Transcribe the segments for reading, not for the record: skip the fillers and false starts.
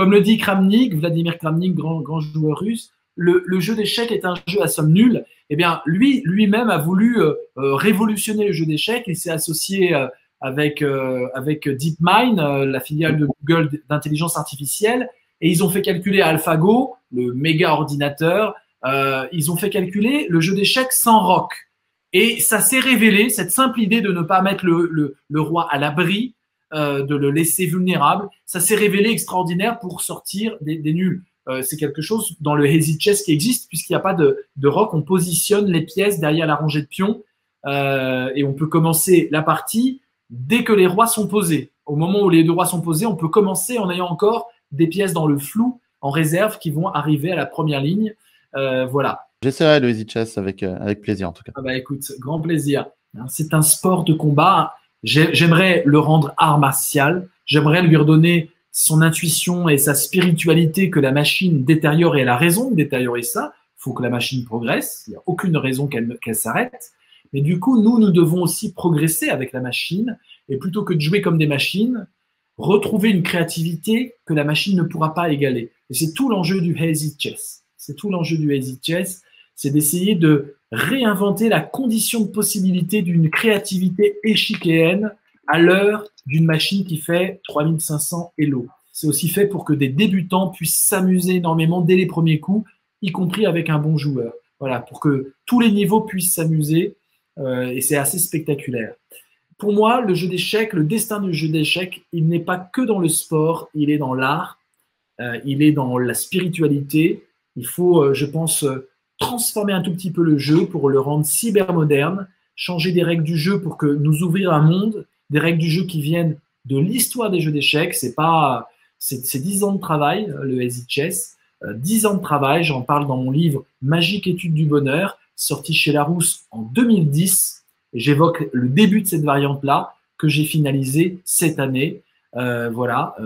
comme le dit Kramnik, Vladimir Kramnik, grand joueur russe, le jeu d'échecs est un jeu à somme nulle. Eh bien, lui-même a voulu révolutionner le jeu d'échecs. Il s'est associé avec DeepMind, la filiale de Google d'intelligence artificielle, et ils ont fait calculer à AlphaGo, le méga ordinateur, ils ont fait calculer le jeu d'échecs sans roc. Et ça s'est révélé, cette simple idée de ne pas mettre le roi à l'abri, de le laisser vulnérable, ça s'est révélé extraordinaire pour sortir des nuls. C'est quelque chose dans le Hazy Chess qui existe, puisqu'il n'y a pas de roc, on positionne les pièces derrière la rangée de pions, et on peut commencer la partie dès que les rois sont posés. Au moment où les deux rois sont posés, on peut commencer en ayant encore des pièces dans le flou, en réserve, qui vont arriver à la première ligne. Voilà. J'essaierai le Easy Chess avec plaisir en tout cas. Ah bah écoute, grand plaisir. C'est un sport de combat. J'aimerais le rendre art martial. J'aimerais lui redonner son intuition et sa spiritualité que la machine détériore, et elle a raison de détériorer ça. Il faut que la machine progresse. Il n'y a aucune raison qu'elle s'arrête. Mais du coup, nous devons aussi progresser avec la machine, et plutôt que de jouer comme des machines, retrouver une créativité que la machine ne pourra pas égaler. Et c'est tout l'enjeu du Hazy Chess. C'est tout l'enjeu du Hazy Chess, c'est d'essayer de réinventer la condition de possibilité d'une créativité échiquéenne à l'heure d'une machine qui fait 3500 Elo. C'est aussi fait pour que des débutants puissent s'amuser énormément dès les premiers coups, y compris avec un bon joueur. Voilà, pour que tous les niveaux puissent s'amuser, et c'est assez spectaculaire. Pour moi, le jeu d'échecs, le destin du jeu d'échecs, il n'est pas que dans le sport, il est dans l'art, il est dans la spiritualité. Il faut, je pense, transformer un tout petit peu le jeu pour le rendre cybermoderne, changer des règles du jeu pour que nous ouvrir un monde, des règles du jeu qui viennent de l'histoire des jeux d'échecs. C'est 10 ans de travail, le Hazy Chess, 10 ans de travail. J'en parle dans mon livre Magique étude du bonheur, sorti chez Larousse en 2010. Et j'évoque le début de cette variante-là que j'ai finalisé cette année. Voilà,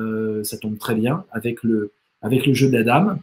ça tombe très bien avec le jeu d'Adam.